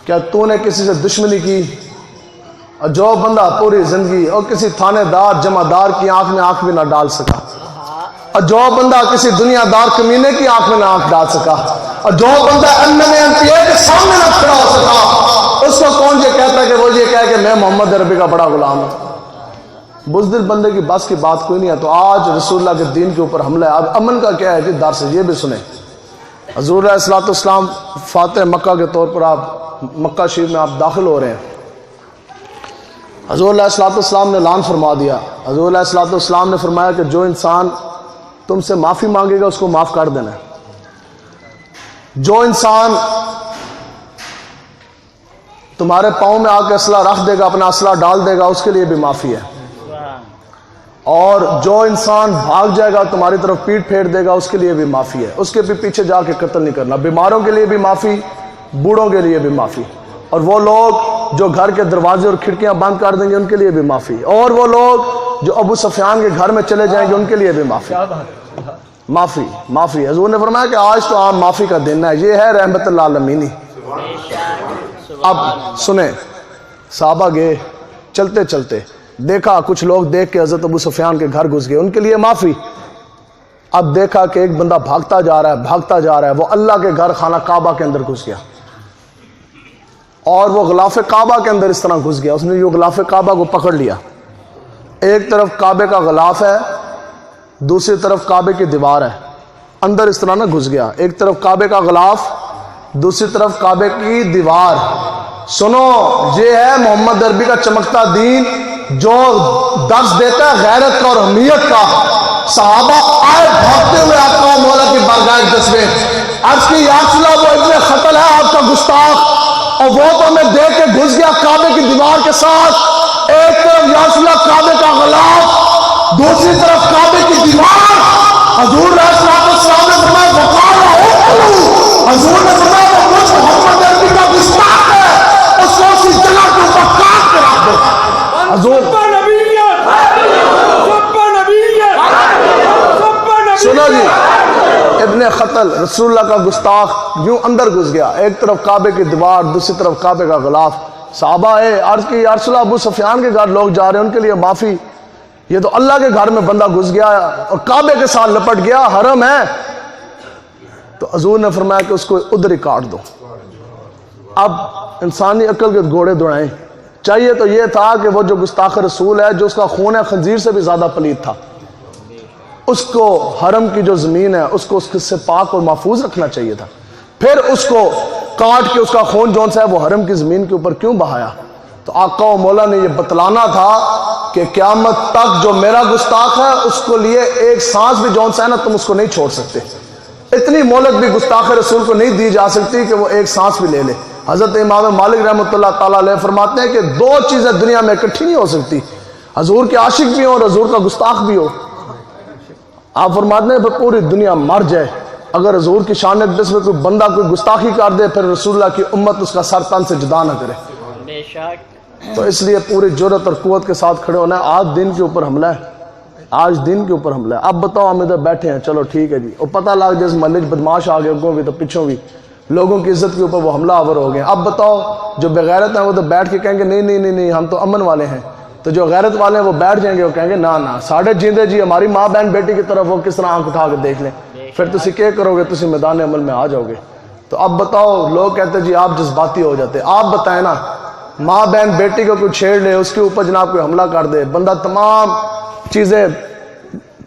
کیا تو نے کسی سے دشمنی کی؟ اور جو بندہ پوری زندگی اور کسی تھانے دار جمع دار کی آنکھ میں آنکھ بھی نہ ڈال سکا، اور جو بندہ کسی دنیا دار کمینے کی آنکھ میں نہ آنکھ ڈال سکا، اور جو بندہ MNA کے سامنے نہ کھڑا ہو سکا، اس کو کون یہ کہتا ہے کہ وہ یہ کہے کہ میں محمد عربی کا بڑا غلام ہوں؟ بزدل بندے کی بس کی بات کوئی نہیں ہے۔ تو آج رسول اللہ کے دین کے اوپر حملہ ہے۔ اب امن کا کیا ہے کہ درس ہے، یہ بھی سنیں۔ حضور علیہ الصلوۃ والسلام فاتح مکہ کے طور پر آپ مکہ شریف میں آپ داخل ہو رہے ہیں۔ حضور علیہ الصلوۃ والسلام نے اعلان فرما دیا، حضور علیہ الصلوۃ والسلام نے فرمایا کہ جو انسان تم سے معافی مانگے گا اس کو معاف کر دینا ہے، جو انسان تمہارے پاؤں میں آ کے اسلحہ رکھ دے گا، اپنا اسلحہ ڈال دے گا، اس کے لیے بھی معافی ہے، اور جو انسان بھاگ جائے گا تمہاری طرف پیٹ پھیر دے گا اس کے لیے بھی معافی ہے، اس کے بھی پیچھے جا کے قتل نہیں کرنا۔ بیماروں کے لیے بھی معافی، بوڑھوں کے لیے بھی معافی، اور وہ لوگ جو گھر کے دروازے اور کھڑکیاں بند کر دیں گے ان کے لیے بھی معافی، اور وہ لوگ جو ابو سفیان کے گھر میں چلے جائیں گے ان کے لیے بھی معافی۔ معافی حضور نے فرمایا کہ آج تو عام معافی کا دن ہے، یہ ہے رحمت اللہ عالمینی۔ اب سنیں، صحابہ گئے چلتے چلتے، دیکھا کچھ لوگ دیکھ کے حضرت ابو سفیان کے گھر گھس گئے، ان کے لیے معافی۔ اب دیکھا کہ ایک بندہ بھاگتا جا رہا ہے، وہ اللہ کے گھر خانہ کعبہ کے اندر گھس گیا، اور وہ غلاف کعبہ کے اندر اس طرح گھس گیا، اس نے یہ غلاف کعبہ کو پکڑ لیا، ایک طرف کعبے کا غلاف ہے، دوسری طرف کعبے کی دیوار ہے، اندر اس طرح نہ گھس گیا، ایک طرف کعبے کا غلاف، دوسری طرف کعبے کی دیوار۔ سنو، یہ ہے محمد عربی کا چمکتا دین جو درس دیتا ہے غیرت کا اور حمیت کا۔ صحابہ آئے بھاگتے ہوئے آقا و مولا کی بارگاہ اقدس میں، عرض کی یا رسول اللہ وہ ابن خطل ہے آپ کا گستاخ، اور وہ تو ہمیں دیکھ کے گھس گیا کعبے کی دیوار کے ساتھ، ایک طرف یا رسول اللہ کعبے کا غلاف، دوسری طرف کعبے کی دیوار۔ حضور علیہ السلام نے فرمایا حضور نے فرمایا وہ مجھ محمد عربی کا گستاخ ہے، اس کو اسی جگہ کے اوپر کاٹ کے رکھ دو۔ حضور سنو جی، ابن خطل رسول اللہ کا گستاخ یوں اندر گھس گیا، ایک طرف کعبے کی دیوار، دوسری طرف کعبے کا غلاف۔ صحابہ عرض کی یا رسول اللہ ابو سفیان کے گھر لوگ جا رہے ہیں، ان کے لیے معافی، یہ تو اللہ کے گھر میں بندہ گھس گیا اور کعبے کے ساتھ لپٹ گیا، حرم ہے۔ تو حضور نے فرمایا کہ اس کو ادھر ہی کاٹ دو۔ اب انسانی عقل کے گھوڑے دوڑائیں، چاہیے تو یہ تھا کہ وہ جو گستاخ رسول ہے، جو اس کا خون ہے خنزیر سے بھی زیادہ پلید تھا، اس کو حرم کی جو زمین ہے اس کو اس سے پاک اور محفوظ رکھنا چاہیے تھا، پھر اس کو کاٹ کے اس کا خون جون سا ہے وہ حرم کی زمین کے اوپر کیوں بہایا؟ تو آقا و مولا نے یہ بتلانا تھا کہ قیامت تک جو میرا گستاخ ہے اس کو لیے ایک سانس بھی جون سا ہے نا تم اس کو نہیں چھوڑ سکتے، اتنی مہلت بھی گستاخ رسول کو نہیں دی جا سکتی کہ وہ ایک سانس بھی لے لے۔ حضرت امام مالک رحمۃ اللہ تعالیٰ علیہ فرماتے ہیں کہ دو چیزیں دنیا میں اکٹھی نہیں ہو سکتی، حضور کے عاشق بھی ہو اور حضور کا گستاخ بھی ہو۔ آپ فرماتے ہیں پھر پوری دنیا مر جائے اگر حضور کی شان اقدس میں کوئی بندہ کوئی گستاخی کر دے، پھر رسول اللہ کی امت اس کا سر تن سے جدا نہ کرے۔ تو اس لیے پوری جرت اور قوت کے ساتھ کھڑے ہونا ہے۔ آج دین کے اوپر حملہ ہے، آج دین کے اوپر حملہ ہے۔ اب بتاؤ ہم ادھر بیٹھے ہیں، چلو ٹھیک ہے جی، اور پتہ لگ جس محلے بدماش آ گئے اگوں بھی تو پچھوں بھی، لوگوں کی عزت کے اوپر وہ حملہ آور ہو گئے۔ اب بتاؤ جو بغیرت ہیں وہ تو بیٹھ کے کہیں گے نہیں نہیں نہیں نہیں ہم تو امن والے ہیں، تو جو غیرت والے ہیں وہ بیٹھ جائیں گے، وہ کہیں گے نا نا ساڑھے جیندے جی ہماری ماں بہن بیٹی کی طرف وہ کس طرح آنکھ اٹھا کے دیکھ لیں، پھر تسی کیا کرو گے، تسی میدان عمل میں آ جاؤ گے۔ تو اب بتاؤ، لوگ کہتے جی آپ جذباتی ہو جاتے، آپ بتائیں نا، ماں بہن بیٹی کو کوئی چھیڑ لے، اس کے اوپر جناب کوئی حملہ کر دے، بندہ تمام چیزیں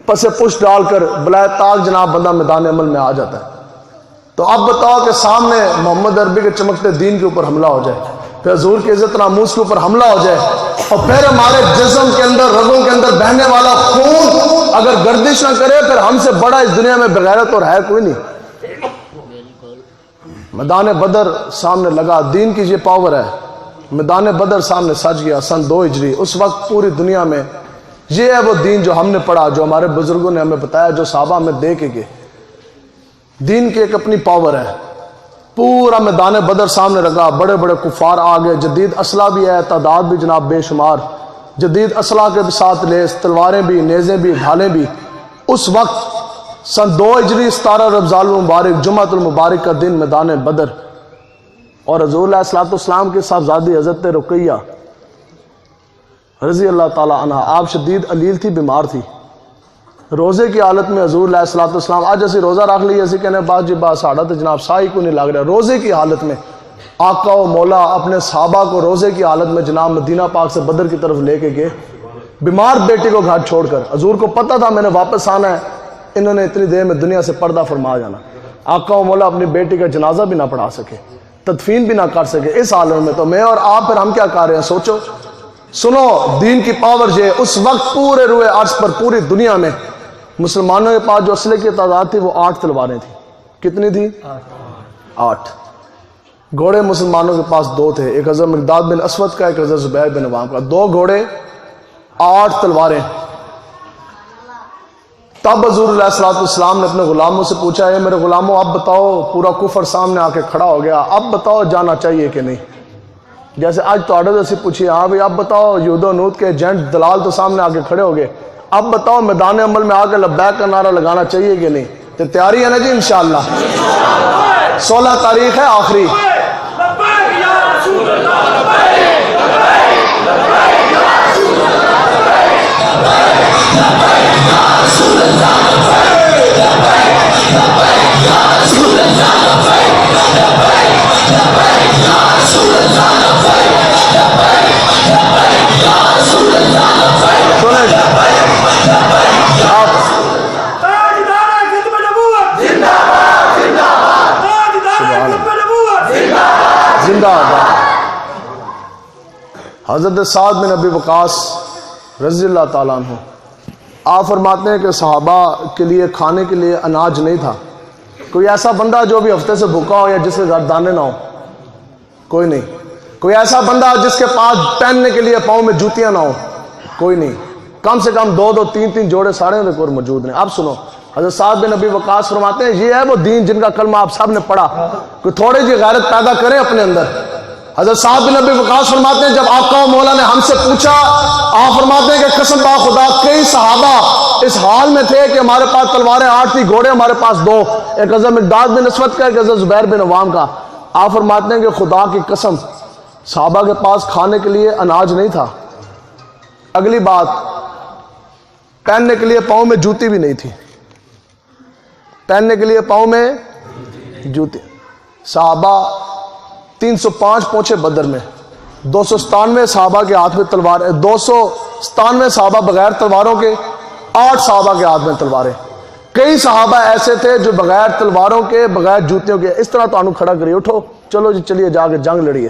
پس پشت ڈال کر بلائے تاک جناب بندہ میدان عمل میں آ جاتا ہے۔ تو اب بتاؤ کہ سامنے محمد عربی کے چمکتے دین کے اوپر حملہ ہو جائے، پھر حضور کی عزت ناموس کے اوپر حملہ ہو جائے، اور پھر ہمارے جسم کے اندر رگوں کے اندر بہنے والا خون اگر گردش نہ کرے، پھر ہم سے بڑا اس دنیا میں بغیرت اور ہے کوئی نہیں۔ میدان بدر سامنے لگا، دین کی یہ پاور ہے، میدان بدر سامنے سج گیا سن 2 ہجری۔ اس وقت پوری دنیا میں یہ ہے وہ دین جو ہم نے پڑھا، جو ہمارے بزرگوں نے ہمیں بتایا، جو صحابہ ہمیں دے کے گئے۔ دین کی ایک اپنی پاور ہے، پورا میدان بدر سامنے لگا، بڑے بڑے کفار آ گئے، جدید اسلحہ بھی ہے، تعداد بھی جناب بے شمار، جدید اسلحہ کے ساتھ لیس، تلواریں بھی، نیزیں بھی، ڈھالیں بھی۔ اس وقت سن 2 ہجری 17 ربیع المبارک جمعۃ المبارک کا دن میدان بدر، اور حضور علیہ الصلوۃ والسلام کے صاحبزادی حضرت رقیہ رضی اللہ تعالی عنہ آپ شدید علیل تھی، بیمار تھی، روزے کی حالت میں حضور علیہ الصلوۃ والسلام اج اسی روزہ رکھ لیا، اسی کہنے بعد جی بات ساڑھا تو جناب سائی کو نہیں لگ رہا، روزے کی حالت میں آقا و مولا اپنے صحابہ کو روزے کی حالت میں جناب مدینہ پاک سے بدر کی طرف لے کے گئے، بیمار بیٹی کو گھر چھوڑ کر۔ حضور کو پتہ تھا میں نے واپس آنا ہے، انہوں نے اتنی دیر میں دنیا سے پردہ فرما جانا، آقا و مولا اپنی بیٹی کا جنازہ بھی نہ پڑھا سکے، تدفین بھی نہ کر سکے، اس عالم میں تو میں اور آپ پھر ہم کیا کر رہے ہیں؟ سوچو، سنو دین کی پاور یہ، اس وقت پورے روئے عرض پر پوری دنیا میں مسلمانوں کے پاس جو اسلحے کی تعداد تھی وہ 8 تلواریں تھیں۔ کتنی تھی؟ 8۔ گھوڑے مسلمانوں کے پاس 2 تھے، ایک حضرت مقداد بن اسود کا، ایک حضرت زبیر بن عوام کا، 2 گھوڑے 8 تلواریں۔ تب حضور علیہ الصلوۃ والسلام نے اپنے غلاموں سے پوچھا، ہے میرے غلاموں اب بتاؤ، پورا کفر سامنے آ کے کھڑا ہو گیا، اب بتاؤ جانا چاہیے کہ نہیں؟ جیسے آج تو آڈر سے پوچھیے، ہاں بھائی اب بتاؤ، یہود و نوت کے ایجنٹ دلال تو سامنے آ کے کھڑے ہو گئے، اب بتاؤ میدان عمل میں آ کے لبیک کا نعرہ لگانا چاہیے کہ نہیں؟ تو تیاری ہے نا جی انشاءاللہ؟ 16 تاریخ ہے آخری، حضرت سعد بن ابی وقاص رضی اللہ تعالیٰ عنہ آپ فرماتے ہیں کہ صحابہ کے لیے کھانے کے لیے اناج نہیں تھا، کوئی ایسا بندہ جو بھی ہفتے سے بھوکا ہو یا جس کے گھر دانے نہ ہو؟ کوئی نہیں۔ کوئی ایسا بندہ جس کے پاس پہننے کے لیے پاؤں میں جوتیاں نہ ہو؟ کوئی نہیں۔ کم سے کم 2 3 جوڑے ساڑے موجود ہیں۔ اب سنو، حضرت سعد بن ابی وقاص فرماتے ہیں یہ ہے وہ دین جن کا کلمہ آپ سب نے پڑھا، کوئی تھوڑی جی غیرت پیدا کریں اپنے اندر۔ حضرت سعد بن ابی وقاص فرماتے ہیں جب آقا و مولا نے ہم سے پوچھا، آپ فرماتے ہیں کہ قسم با خدا کئی صحابہ اس حال میں تھے کہ ہمارے پاس تلواریں 8 تھی، گھوڑے ہمارے پاس 2، ایک حضرت مقداد بن اسود کا، ایک حضرت زبیر بن عوام کا۔ آپ فرماتے ہیں کہ خدا کی قسم صحابہ کے پاس کھانے کے لیے اناج نہیں تھا۔ اگلی بات، پہننے کے لیے پاؤں میں جوتی بھی نہیں تھی، پہننے کے لیے پاؤں میں جوتی۔ صحابہ 305 پہنچے بدر میں، 297 صحابہ کے ہاتھ میں تلوار، 297 صحابہ بغیر تلواروں کے، 8 صحابہ کے ہاتھ میں تلواریں۔ کئی صحابہ ایسے تھے جو بغیر تلواروں کے، بغیر جوتیوں کے، اس طرح تو انو کھڑا کریے، اٹھو چلو جی چلیے جا کے جنگ لڑیے،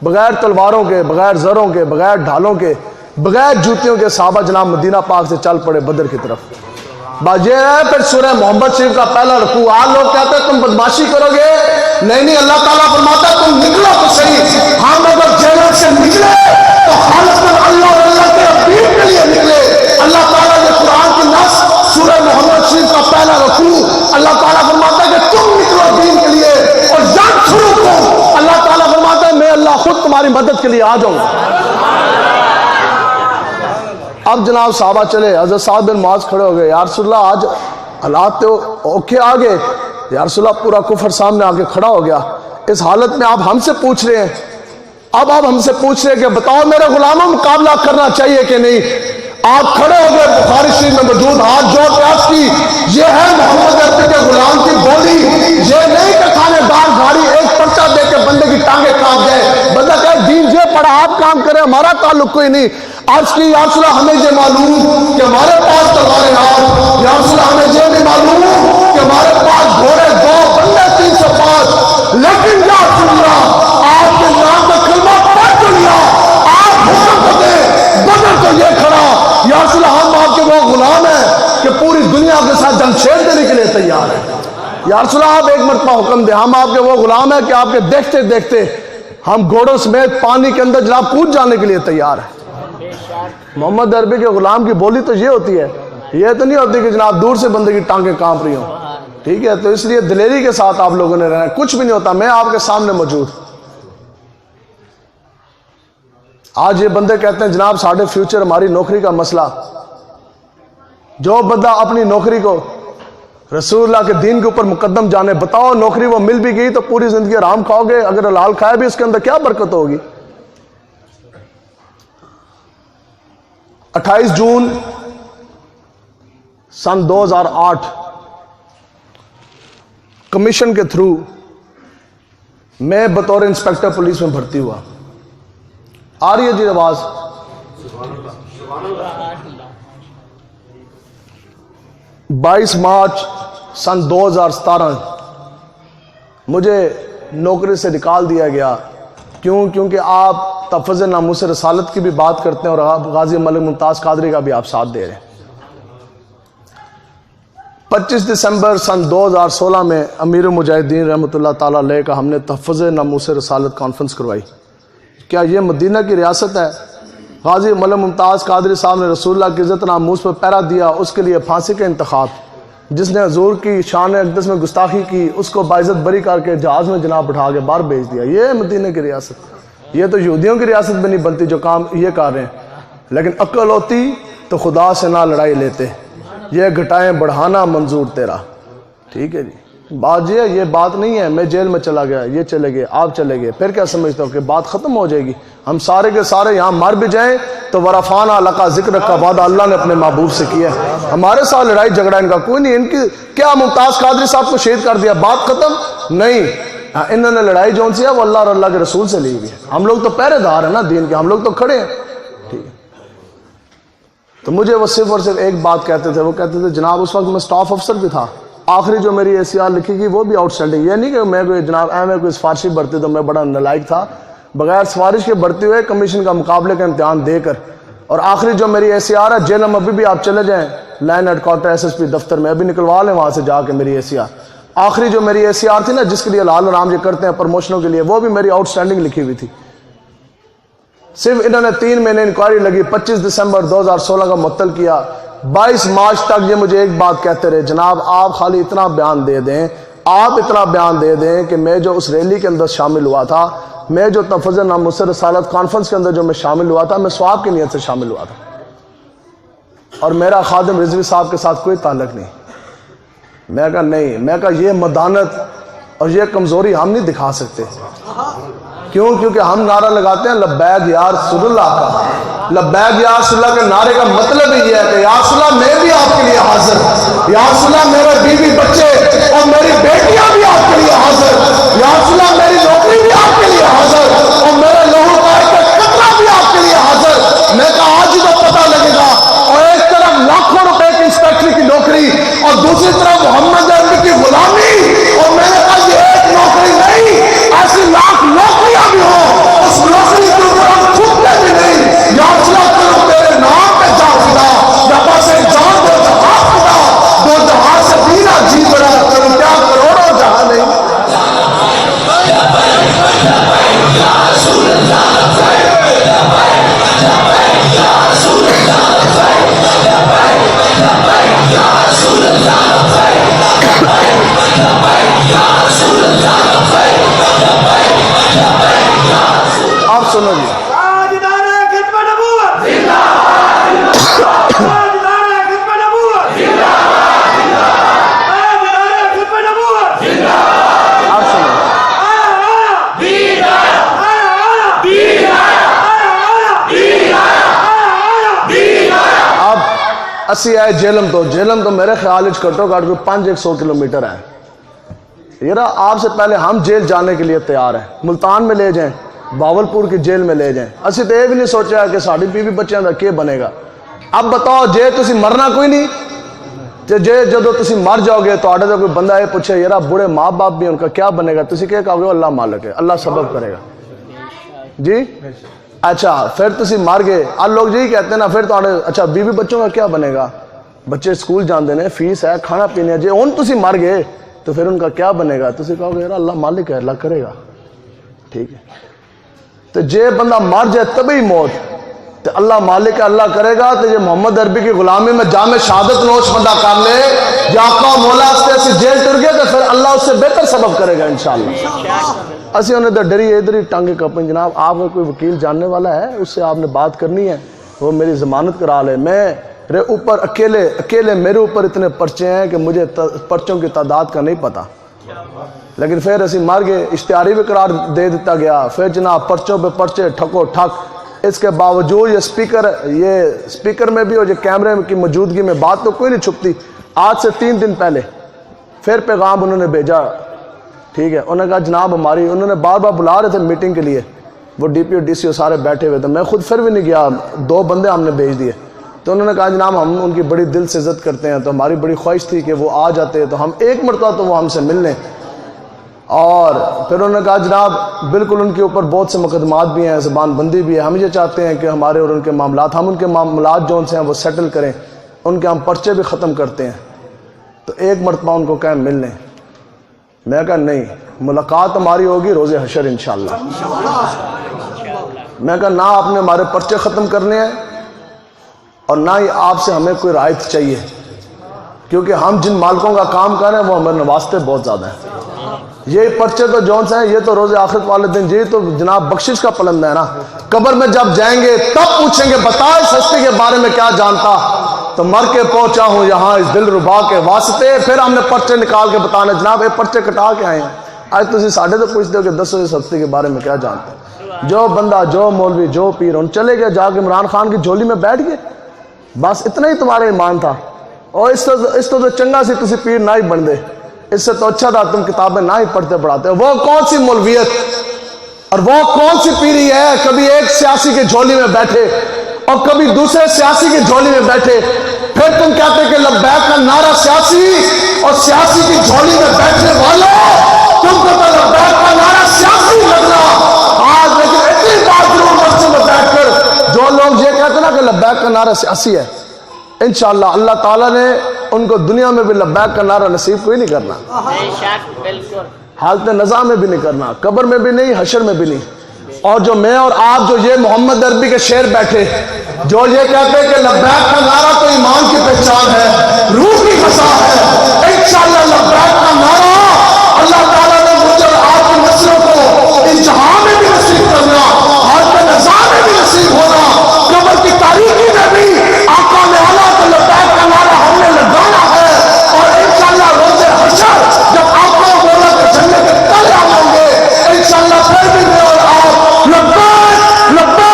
بغیر تلواروں کے، بغیر زروں کے، بغیر ڈھالوں کے، بغیر جوتیوں کے صحابہ جناب مدینہ پاک سے چل پڑے بدر کی طرف۔ بات یہ ہے پھر سورہ محمد شریف کا پہلا رکوع، آج لوگ کہتے ہیں تم بدماشی کرو گے، نہیں اللہ تعالیٰ فرماتا ہے تم نکلو تو صحیح، ہم اگر جنت سے نکلے تو خالصاً اللہ اور اللہ کے دین کے لیے نکلے۔ اللہ تعالیٰ نے قرآن کی نص سورہ محمد شریف کا پہلا رکوع، اللہ تعالیٰ فرماتا ہے کہ تم نکلو دین کے لیے اور جنگ شروع کرو، اللہ تعالیٰ فرماتا ہے میں اللہ خود تمہاری مدد کے لیے آ جاؤں۔ اب جناب صحابہ چلے، حضرت سعد بن معاذ کھڑے ہو گئے، یا رسول اللہ آج حالات تو اوکھے آ گئے، یا رسول اللہ پورا کفر سامنے آ کے کھڑا ہو گیا، اس حالت میں آپ ہم سے پوچھ رہے ہیں، اب آپ ہم سے پوچھ رہے ہیں کہ بتاؤ میرے غلاموں مقابلہ کرنا چاہیے کہ نہیں؟ آپ کھڑے ہو گئے، بخاری شریف میں موجود، ہاتھ جوڑ کے عرض کی، یہ ہے محمد عربی کے غلام کی بولی، یہ نہیں کہ تھانے دار گاڑی ایک پرچہ دے کے بندے کی ٹانگیں کاٹ جائے، بندہ کہے دین یہ پڑھا آپ کام کریں، ہمارا تعلق کوئی نہیں۔ عرض کی یا رسول اللہ ہمیں یہ معلوم کہ ہمارے پاس تلواریں ہیں، یا رسول اللہ ہمیں یہ بھی معلوم کہ ہمارے پاس گھوڑے 2 بندے 305، لیکن یا رسول اللہ آپ کے نام کا کلمہ پڑھ تو لیا، آپ حکم کو دیں، بدر تو یہ کھڑا، یا رسول اللہ ہم آپ کے وہ غلام ہیں کہ پوری دنیا کے ساتھ جنگ چھیڑ دینے کے لیے تیار ہیں، یا رسول اللہ آپ ایک مرتبہ حکم دیں، ہم آپ کے وہ غلام ہیں کہ آپ کے دیکھتے دیکھتے ہم گھوڑوں سمیت پانی کے اندر جناب کود جانے کے لیے تیار ہیں۔ محمد عربی کے غلام کی بولی تو یہ ہوتی ہے، یہ تو نہیں ہوتی کہ جناب دور سے بندے کی ٹانگیں کانپ رہی ہوں، ٹھیک ہے؟ تو اس لیے دلیری کے ساتھ آپ لوگوں نے رہنا، کچھ بھی نہیں ہوتا، میں آپ کے سامنے موجود۔ آج یہ بندے کہتے ہیں جناب ساڑھے فیوچر ہماری نوکری کا مسئلہ، جو بندہ اپنی نوکری کو رسول اللہ کے دین کے اوپر مقدم جانے. بتاؤ نوکری وہ مل بھی گئی تو پوری زندگی آرام کھاؤ گے؟ اگر حلال کھائے بھی اس کے اندر کیا برکت ہوگی؟ 28 جون سن 2008 کمیشن کے تھرو میں بطور انسپیکٹر پولیس میں بھرتی ہوا. آ رہی ہے جی آواز؟ 22 مارچ سن 2017 مجھے نوکری سے نکال دیا گیا. کیونکہ آپ تفظ ناموس رسالت کی بھی بات کرتے ہیں اور آپ غازی ملک ممتاز قادری کا بھی آپ ساتھ دے رہے ہیں. 25 دسمبر سن 2016 میں امیر المجاہدین رحمۃ اللہ تعالیٰ علیہ کا ہم نے تحفظ ناموس رسالت کانفرنس کروائی. کیا یہ مدینہ کی ریاست ہے؟ غازی ملک ممتاز قادری صاحب نے رسول اللہ کی عزت ناموس پر پہرا دیا، اس کے لیے پھانسی کا انتخاب. جس نے حضور کی شان اقدس میں گستاخی کی اس کو باعزت بری کر کے جہاز میں جناب بٹھا کے باہر بھیج دیا. یہ مدینہ کی ریاست؟ یہ تو یہودیوں کی ریاست بھی نہیں بنتی جو کام یہ کر رہے ہیں. لیکن عقل ہوتی تو خدا سے نہ لڑائی لیتے. یہ گھٹائیں بڑھانا منظور تیرا. ٹھیک ہے جی، بات یہ ہے، یہ بات نہیں ہے میں جیل میں چلا گیا، یہ چلے گئے، آپ چلے گئے، پھر کیا سمجھتے ہو کہ بات ختم ہو جائے گی؟ ہم سارے کے سارے یہاں مر بھی جائیں تو ورفانا لقا ذکر کا وعدہ اللہ نے اپنے محبوب سے کیا ہے. ہمارے ساتھ لڑائی جھگڑا ان کا کوئی نہیں. ان کی کیا ممتاز قادری صاحب کو شہید کر دیا، بات ختم نہیں. انہوں نے لڑائی جون سی ہے وہ اللہ اور اللہ کے رسول سے لی ہوئی ہے. ہم لوگ تو پہرے دار ہیں نا دین کے، ہم لوگ تو کھڑے ہیں. ٹھیک ہے، تو مجھے وہ صرف اور صرف ایک بات کہتے تھے. وہ کہتے تھے جناب اس وقت میں سٹاف افسر بھی تھا، آخری جو میری ACR لکھی گئی وہ بھی آؤٹ اسٹینڈنگ. یہ نہیں کہ میں کوئی جناب میں کوئی سفارشی بھرتی تو میں بڑا نالائق تھا. بغیر سفارش کے بھرتی ہوئے کمیشن کا مقابلے کا امتحان دے کر، اور آخری جو میری ACR ہے جیل میں ابھی بھی آپ چلے جائیں لائن ہیڈ کوارٹر SSP دفتر میں، ابھی نکلوا لیں وہاں سے جا کے میری ACR. آخری جو میری ACR تھی نا جس کے لیے لال رام یہ کرتے ہیں پروموشنوں کے لیے، وہ بھی میری آؤٹ اسٹینڈنگ لکھی ہوئی تھی. صرف انہوں نے 3 مہینے انکوائری لگی، 25 دسمبر 2016 کا معطل کیا. 22 مارچ تک یہ مجھے ایک بات کہتے رہے جناب آپ خالی اتنا بیان دے دیں، آپ اتنا بیان دے دیں کہ میں جو اس ریلی کے اندر شامل ہوا تھا، میں جو تحفظ ناموس رسالت کانفرنس کے اندر جو میں شامل ہوا تھا، میں ثواب کی نیت سے شامل ہوا تھا اور میرا خادم رضوی صاحب کے ساتھ کوئی تعلق نہیں. میں کہا نہیں، میں کہا یہ مدانت اور یہ کمزوری ہم نہیں دکھا سکتے. کیونکہ ہم نعرہ لگاتے ہیں لبیک یا رسول اللہ کا. لبیک یا رسول اللہ کے نعرے کا مطلب ہی یہ ہے کہ یا رسول اللہ میں بھی آپ کے لیے حاضر، یا رسول اللہ میرے بیوی بچے اور میری بیٹیاں بھی آپ کے لیے حاضر، یا رسول اللہ میری نوکری بھی آپ کے لیے حاضر اور میرے لہو کا ایک قطرہ بھی آپ کے لیے حاضر. میں کہا آج تو پتہ لگے گا. اور ایک طرف لاکھوں روپے کی انسپیکٹر کی نوکری اور دوسری طرف محمد عربی کی غلامی، اور میں نے کہا یہ ایک نوکری نہیں، ایسی لاکھ نوکریاں بھی ہوں، اس نوکری کے اوپر ہم چھپتے بھی نہیں. یا رسول اللہ کرو تیرے نام پہ جا فدا، یا بس ایک جان دو جہاں فدا، دو جہاں سے بینا جی بڑا کرو کیا کروڑوں جہاں نہیں. آپ سنو جی، اسی آئے جیلم تو میرے خیال کٹو کٹ کوئی 500 کلومیٹر ہے. یرا آپ سے پہلے ہم جیل جانے کے لیے تیار ہیں، ملتان میں لے جائیں، باولپور کی جیل میں لے جائیں. اسی تو یہ بھی نہیں سوچا کہ ساڑی بیوی بچیاں دا کیا بنے گا. اب بتاؤ جے تسی مرنا کوئی نہیں، جے جدو تسی مر جاؤ گے تو آڑے دا کوئی بندہ یہ پوچھے یرا بڑے ماں باپ بھی ان کا کیا بنے گا، تسی کیا کہو گے اللہ مالک ہے، اللہ سبب کرے گا. جی اچھا پھر تسی مر گئے، اب لوگ یہی کہتے ہیں نا پھر تو اچھا بیوی بچوں کا کیا بنے گا، بچے سکول جاندے نے، فیس ہے، کھانا پینے ہے. جی ان تسی مر گئے تو پھر ان کا کیا بنے گا، تسی کہو گے یار اللہ مالک ہے، اللہ کرے گا. ٹھیک ہے، تو جے بندہ مر جائے تبھی موت، تو اللہ مالک ہے اللہ کرے گا. تو یہ محمد عربی کی غلامی میں جامع شہادت نوش بندہ کر لے یا آقا مولا اس سے جیل ٹر گیا تو پھر اللہ اس سے بہتر سبب کرے گا انشاءاللہ. اسی انہیں تو ڈری ادھر ہی ٹانگے کپیں جناب آپ کا کوئی وکیل جاننے والا ہے اس سے آپ نے بات کرنی ہے، وہ میری ضمانت کرا لے. میں رے اوپر اکیلے میرے اوپر اتنے پرچے ہیں کہ مجھے پرچوں کی تعداد کا نہیں پتا، لیکن پھر اسی مر گئے، اشتہاری بھی قرار دے دیتا گیا، پھر جناب پرچوں پہ پرچے ٹھکو ٹھک۔ اس کے باوجود یہ سپیکر میں بھی اور یہ کیمرے کی موجودگی میں بات تو کوئی نہیں چھپتی۔ آج سے 3 دن پہلے پھر پیغام انہوں نے بھیجا، ٹھیک ہے، انہوں نے کہا جناب ہماری، انہوں نے بار بلا رہے تھے میٹنگ کے لیے، وہ D P O D C او سارے بیٹھے ہوئے تھے، میں خود پھر بھی نہیں گیا، 2 بندے ہم نے بھیج دیے، تو انہوں نے کہا جناب ہم ان کی بڑی دل سے عزت کرتے ہیں، تو ہماری بڑی خواہش تھی کہ وہ آ جاتے تو ہم ایک مرتبہ تو وہ ہم سے مل لیں۔ اور پھر انہوں نے کہا جناب بالکل ان کے اوپر بہت سے مقدمات بھی ہیں، زبان بندی بھی ہے، ہم یہ چاہتے ہیں کہ ہمارے اور ان کے معاملات، ہم ان کے معاملات جو ان سے ہیں وہ سیٹل کریں، ان کے ہم پرچے بھی ختم کرتے ہیں، تو ایک مرتبہ ان کو کہیں مل لیں۔ میں کہا نہیں، ملاقات ہماری ہوگی روز حشر انشاءاللہ۔ میں کہا نہ آپ نے ہمارے پرچے ختم کرنے ہیں اور نہ ہی آپ سے ہمیں کوئی رعایت چاہیے، کیونکہ ہم جن مالکوں کا کام کر رہے ہیں وہ ہمیں نوازتے بہت زیادہ ہیں۔ یہ پرچے تو جون سے ہیں، یہ تو روز آخرت والے دن، یہ تو جناب بخشش کا پلندہ ہے نا، قبر میں جب جائیں گے تب پوچھیں گے بتا اس ہستی کے بارے میں کیا جانتا، تو مر کے پہنچا ہوں یہاں اس دل ربا کے واسطے، پھر ہم نے پرچے نکال کے بتانا جناب یہ پرچے کٹا کے آئے ہیں، آج تسی ساڑھے تو پوچھتے ہو کہ دسو اس ہستی کے بارے میں کیا جانتے، جو بندہ جو مولوی جو پیر ان چلے گئے جا کے عمران خان کی جھولی میں بیٹھ گئے، بس اتنا ہی تمہارا ایمان تھا، اور اس تو چنگا سی تسی پیر نہ ہی بن دے، اس سے تو اچھا تھا تم کتابیں نہ ہی پڑھتے پڑھاتے۔ وہ کون سی مولویت اور وہ کون سی پیری ہے، کبھی ایک سیاسی کے جھولی میں بیٹھے اور کبھی دوسرے سیاسی کی جھولی میں بیٹھے، پھر تم کہتے کہ لبیک کا نعرہ سیاسی اور سیاسی کی جھولی میں بیٹھنے والوں، تم کو تو لبیک کا نعرہ سیاسی لگنا آج، لیکن اتنی بات ضرور مسجد میں بیٹھ کر جو لوگ یہ کہتے نا کہ لبیک کا نعرہ سیاسی ہے، انشاءاللہ اللہ تعالیٰ نے ان کو دنیا میں بھی لبیک کا نعرہ نصیب کوئی نہیں کرنا، حالت نزا میں بھی نہیں کرنا، قبر میں بھی نہیں، حشر میں بھی نہیں۔ اور جو میں اور آپ جو یہ محمد عربی کے شعر بیٹھے جو یہ کہتے کہ لبیک کا نعرہ تو ایمان کی پہچان ہے، روح کی غذا ہے، انشاءاللہ لبیک کا نعرہ اللہ تعالیٰ نے مجھے اور آپ کی نسلوں کو اس جہاں میں بھی نصیب کرنا، حالت نزا میں بھی نصیب ہونا، قبر کی تاریکی میں بھی آقا نے اعلیٰ کو لبیک کا نعرہ ہم نے لگانا ہے، اور انشاءاللہ روز حشر جب آقا و مولا کے جھنڈے کے تلے آئیں گے انشاءاللہ پھر بھی میں اور آپ لبیک لبیک۔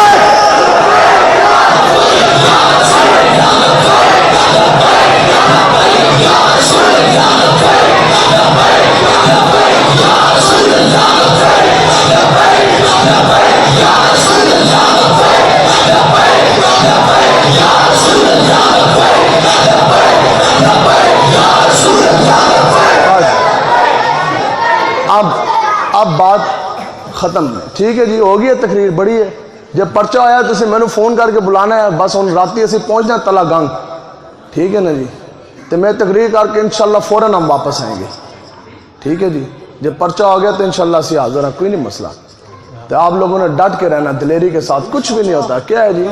اب بات ختم ہے، ٹھیک ہے جی، ہوگی ہے تقریر بڑی ہے، جب پرچہ آیا تو میں نے فون کر کے بلانا ہے، بس ان راتی اسی پہنچنا ہے تلا گنگ، ٹھیک ہے نا جی، تو میں تقریر کر کے انشاءاللہ فوراً ہم واپس آئیں گے، ٹھیک ہے جی، جب پرچہ ہو گیا تو انشاءاللہ اسی حاضر ہیں، کوئی نہیں مسئلہ، تو آپ لوگوں نے ڈٹ کے رہنا دلیری کے ساتھ، کچھ بھی نہیں ہوتا، کیا ہے جی،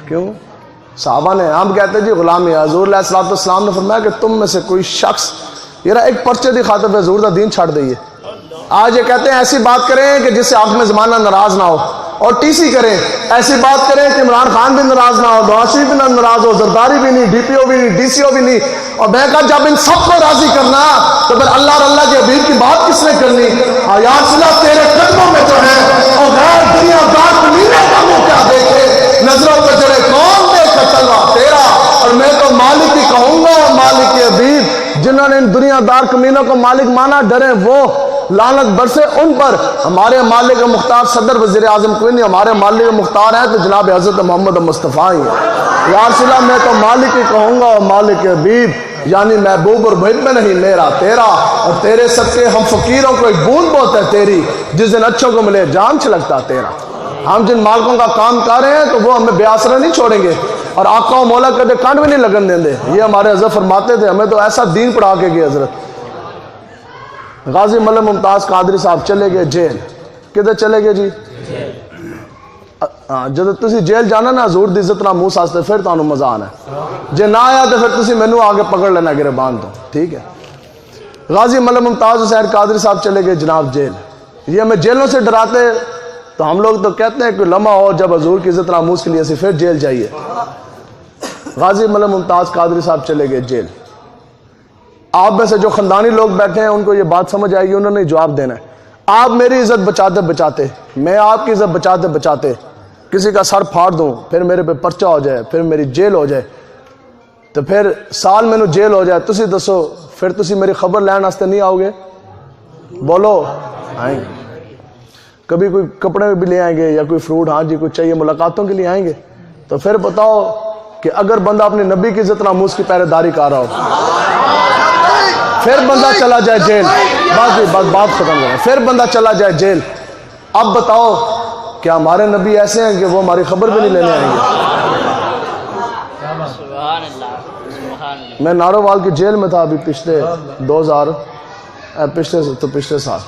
کیوں صحابہ نے، ہم کہتے ہیں جی غلامی، حضور علیہ السلام نے فرمایا کہ تم میں سے کوئی شخص یہ ایک پرچے دی خاطر حضور دا دین چھاڑ دئیے، آج یہ کہتے ہیں ایسی بات کریں کہ جس سے حاکم زمانہ ناراض نہ ہو، اور ٹی سی کریں، ایسی بات کریں کہ عمران خان بھی ناراض نہ ہو، نواز شریف بھی نہ ناراض ہو، زرداری بھی نہیں، ڈی پی او بھی نہیں، ڈی سی او بھی نہیں، اور میں کہا جب ان سب کو راضی کرنا تو پھر اللہ اور اللہ کے حبیب کی بات کس نے کرنی؟ یا رسول اللہ تیرے قدموں میں جو ہے اور غیر دنیا دار کمینے کا منہ کیا دیکھے، نظروں پہ جڑے کون دے کر چلوا تیرا، اور میں تو مالک ہی کہوں گا، مالک کے حبیب جنہوں نے ان دنیا دار کمینوں کو مالک مانا، ڈرے وہ، لعنت برسے ان پر۔ ہمارے مالک مختار صدر وزیر اعظم کوئی نہیں، ہمارے مالک مختار ہیں تو جناب حضرت محمد مصطفیٰ ہی ہیں۔ یا رسول اللہ میں تو مالک ہی کہوں گا اور مالک حبیب، یعنی محبوب اور محب میں نہیں میرا تیرا، اور تیرے صدقے ہم فقیروں کو ایک بوند بہت ہے تیری، جس دن اچھوں کو ملے جان چھلکتا تیرا۔ ہم جن مالکوں کا کام کر رہے ہیں تو وہ ہمیں بے آسرا نہیں چھوڑیں گے، اور آقا و مولا کدے کنڈ بھی نہیں لگن دیں دے، یہ ہمارے حضرت فرماتے تھے، ہمیں تو ایسا دین پڑھا کے گئے حضرت۔ غازی ملک ممتاز قادری صاحب چلے گئے جیل، کدھر چلے گئے جی؟ جب تسی جیل جانا نا حضور دی عزت نہ منہ ساستے پھر تانوں مزہ آنا ہے، جے نہ آیا تو پھر تسی مینوں آگے پکڑ لینا گربان تو، ٹھیک ہے۔ غازی ملک ممتاز حسین قادری صاحب چلے گئے جناب جیل، یہ ہمیں جیلوں سے ڈراتے، تو ہم لوگ تو کہتے ہیں کہ لمحہ ہو جب حضور کی عزت ناموس کے لیے سے پھر جیل جائیے۔ غازی ملک ممتاز قادری صاحب چلے گئے جیل. آپ میں سے جو خاندانی لوگ بیٹھے ہیں ان کو یہ بات سمجھ آئے گی, انہوں نے جواب دینا ہے. آپ میری عزت بچاتے بچاتے, میں آپ کی عزت بچاتے بچاتے کسی کا سر پھاڑ دوں, پھر میرے پہ پرچہ ہو جائے, پھر میری جیل ہو جائے, تو پھر سال میں جیل ہو جائے, تسی دسو پھر تسی میری خبر لین واسطے نہیں آؤ گے؟ بولو آئیں گے. کبھی کوئی کپڑے میں بھی لے آئیں گے یا کوئی فروٹ, ہاں جی کوئی چاہیے ملاقاتوں کے لیے آئیں گے. تو پھر بتاؤ کہ اگر بندہ اپنے نبی کی عزت ناموس کی پہرے داری کر رہا ہو, پھر بندہ چلا جائے جیل, بات ختم کریں, پھر بندہ چلا جائے جیل, اب بتاؤ کیا ہمارے نبی ایسے ہیں کہ وہ ہماری خبر بھی نہیں لینے آئیں گے؟ میں نارووال کی جیل میں تھا ابھی پچھلے 2000 پچھلے سال.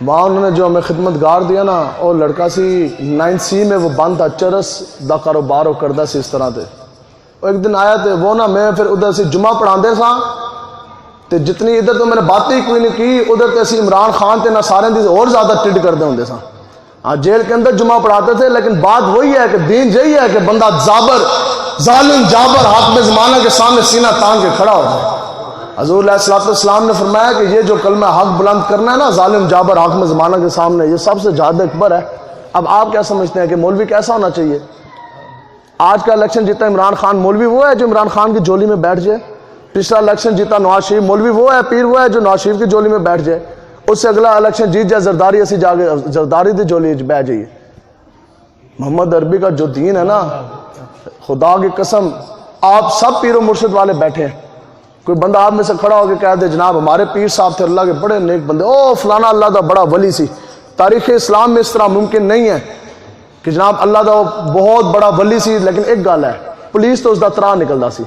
وہاں انہوں نے جو ہمیں خدمت گار دیا نا, وہ لڑکا سی 9C میں وہ بند تھا, چرس دا کاروبار وہ کردا سی اس طرح تے. وہ ایک دن آیا تے وہ نا, میں پھر ادھر سے جمعہ پڑھاندے سا تے جتنی ادھر تو میں نے باتیں ہی کوئی نہیں کی, ادھر تے اسی عمران خان تے نہ سارے دی اور زیادہ ٹڈ کردے ہوندے سا. ہاں جیل کے اندر جمعہ پڑھاتے تھے, لیکن بات وہی ہے کہ دین یہی ہے کہ بندہ ظالم جابر حاکم زمانہ کے سامنے سینہ تان کے کھڑا ہو جائے. حضور علیہ السلام نے فرمایا کہ یہ جو کلمہ حق بلند کرنا ہے نا ظالم جابر حاکم زمانہ کے سامنے, یہ سب سے زیادہ اکبر ہے. اب آپ کیا سمجھتے ہیں کہ مولوی کیسا ہونا چاہیے؟ آج کا الیکشن جیتا عمران خان, مولوی وہ ہے جو عمران خان کی جولی میں بیٹھ جائے. پچھلا الیکشن جیتا نواز شریف, مولوی وہ ہے, پیر وہ ہے جو نواز شریف کی جولی میں بیٹھ جائے. اس سے اگلا الیکشن جیت جائے زرداری, اسی جا کے زرداری دی جولی بیٹھ جائیے. محمد عربی کا جو دین ہے نا, خدا کی قسم آپ سب پیر و مرشد والے بیٹھے ہیں. کوئی بندہ آپ میں سے کھڑا ہو کے کہہ دے جناب ہمارے پیر صاحب تھے اللہ کے بڑے نیک بندے, او فلانا اللہ دا بڑا ولی سی, تاریخ اسلام میں اس طرح ممکن نہیں ہے کہ جناب اللہ دا بہت بڑا ولی سی. لیکن ایک گل ہے, پولیس تو اس دا ترا نکلدا سی,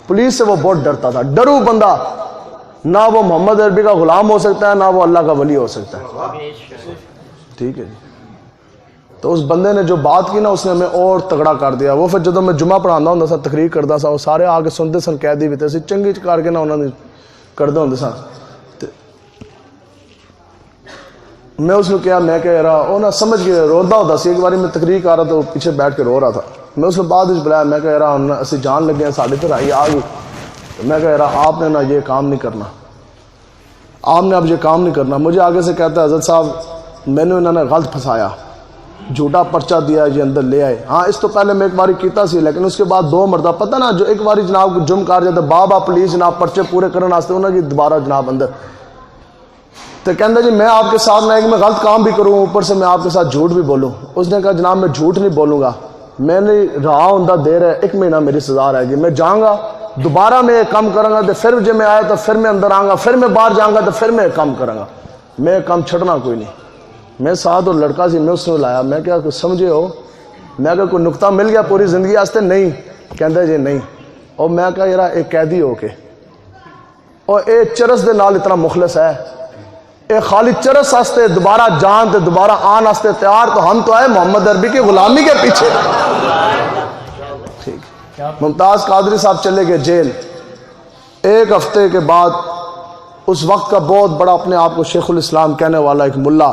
پولیس سے وہ بہت ڈرتا تھا. ڈرو بندہ نہ وہ محمد عربی کا غلام ہو سکتا ہے, نہ وہ اللہ کا ولی ہو سکتا ہے. ٹھیک ہے جی. تو اس بندے نے جو بات کی نا, اس نے ہمیں اور تگڑا کر دیا. وہ پھر جدو میں جمعہ پڑھانا ہوں سا, تقریر کرتا سا, وہ سارے آ کے سنتے سن, قیدی بھی تھے, اسی چنگی کر کے نہ انہوں نے کرتے ہوں سن. میں اس نے کیا, میں کہہ رہا وہ نہ سمجھ کے روتا ہوتا سی. ایک بار میں تقریر کر رہا تو پیچھے بیٹھ کے رو رہا تھا. میں اس نے بعد بلایا, میں کہہ رہا ہم اسی جان لگے ہیں, ساڑھے پھر آئی آ گئی. میں کہہ رہا آپ نے نا یہ کام نہیں کرنا, آپ نے اب یہ کام نہیں کرنا. مجھے آگے سے کہتا ہے حضرت صاحب میں نے انہوں نے غلط پھنسایا, جھوٹا پرچہ دیا, یہ اندر لے آئے. ہاں اس تو پہلے میں ایک باری کیتا سی, لیکن اس کے بعد 2 مرتبہ پتہ نا جو ایک باری جناب کو جم کر جاتا بابا پلیز جناب پرچے پورے کرنے واسطے انہوں کی دوبارہ جناب اندر. تو کہتا جی میں آپ کے ساتھ میں غلط کام بھی کروں, اوپر سے میں آپ کے ساتھ جھوٹ بھی بولوں. اس نے کہا جناب میں جھوٹ نہیں بولوں گا, میں نے رہا ہوں دیر ہے, 1 مہینہ میری سزا رہے گی, میں جاؤں گا دوبارہ میں کام کروں گا, تو پھر جب میں آیا تو پھر میں اندر آؤں گا, پھر میں باہر جاؤں گا تو پھر میں کام کروں گا, میں کام چھڑنا کوئی نہیں. میں ساتھ اور لڑکا سی, میں اس نے لایا, میں کیا کچھ سمجھے ہو, میں کہا کوئی نقطہ مل گیا پوری زندگی واسطے؟ نہیں. کہندا جی نہیں. اور میں کہا یار ایک قیدی ہو کے اور اے چرس دے نال اتنا مخلص ہے, اے خالی چرس واسطے دوبارہ جان تے دوبارہ آن واسطے تیار, تو ہم تو آئے محمد عربی کی غلامی کے پیچھے. ٹھیک. ممتاز قادری صاحب چلے گئے جیل. 1 ہفتے کے بعد اس وقت کا بہت بڑا اپنے آپ کو شیخ الاسلام کہنے والا ایک ملا,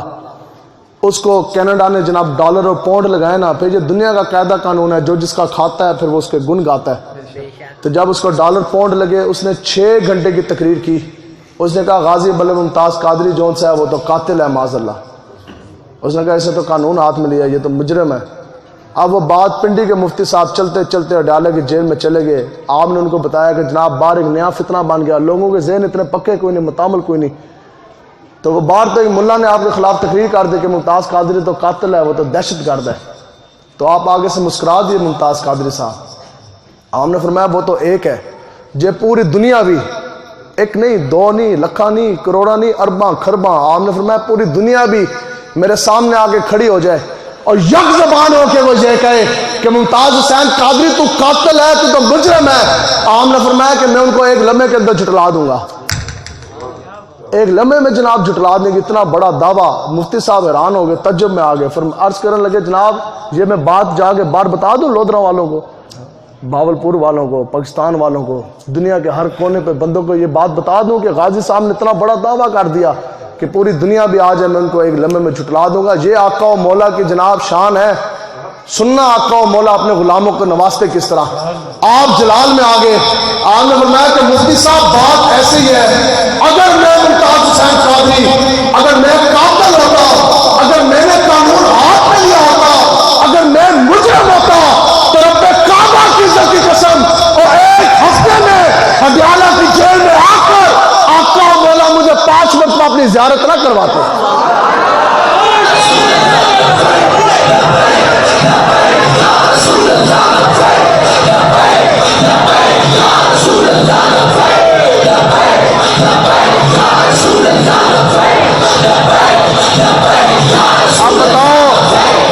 اس کو کینیڈا نے جناب ڈالر اور پاؤنڈ لگائے نا, پھر یہ دنیا کا قاعدہ قانون ہے, جو جس کا کھاتا ہے پھر وہ اس کے گن گاتا ہے. تو جب اس کو ڈالر پاؤنڈ لگے, اس نے 6 گھنٹے کی تقریر کی. اس نے کہا غازی ملک ممتاز قادری جون سے ہے وہ تو قاتل ہے معاذ اللہ. اس نے کہا اسے تو قانون ہاتھ میں لیا, یہ تو مجرم ہے. اب وہ بات پنڈی کے مفتی صاحب چلتے چلتے ڈالے کی جیل میں چلے گئے. آپ نے ان کو بتایا کہ جناب باہر ایک نیا فتنہ بن گیا, لوگوں کے ذہن اتنے پکے کوئی نہیں, متعامل کوئی نہیں. تو وہ باہر تو ایک ملا نے آپ کے خلاف تقریر کر دی کہ ممتاز قادری تو قاتل ہے, وہ تو دہشت گرد ہے. تو آپ آگے سے مسکرا دیے ممتاز قادری صاحب. آپ نے فرمایا وہ تو ایک ہے, یہ پوری دنیا بھی, 1 نہیں 2 نہیں لکھاں نہیں کروڑاں نہیں ارباں خرباں, آپ نے فرمایا پوری دنیا بھی میرے سامنے آ کے کھڑی ہو جائے اور یک زبان ہو کے وہ یہ کہے کہ ممتاز حسین قادری تو قاتل ہے, تو مجرم ہے. آپ نے فرمایا کہ میں ان کو 1 لمحے کے اندر جھٹلا دوں گا, 1 لمحے میں جناب جھٹلا دیں گے. اتنا بڑا دعویٰ. مفتی صاحب حیران ہو گئے, تجب میں آ گئے. عرض کرنے لگے جناب یہ میں بات جا کے باہر بتا دوں لودھرا والوں کو, بھاولپور والوں کو, پاکستان والوں کو, دنیا کے ہر کونے پہ بندوں کو یہ بات بتا دوں کہ غازی صاحب نے اتنا بڑا دعویٰ کر دیا کہ پوری دنیا بھی آ جائے میں ان کو 1 لمحے میں جھٹلا دوں گا. یہ آقا و مولا کی جناب شان ہے سننا آقا و مولا اپنے غلاموں کو نوازتے کس طرح. آپ جلال میں آگے آپ نے فرمایا کہ مفتی صاحب بات ایسی ہی ہے، اگر میں ممتاز حسین قادری، اگر میں قاتل ہوتا، اگر میں نے قانون ہاتھ میں لیا ہوتا، اگر میں مجرم ہوتا تو رب کعبہ کی عزت کی قسم اور ایک ہفتے میں ہڈیالہ کی جیل میں آ کر آقا و مولا مجھے 5 مرتبہ اپنی زیارت نہ کرواتے.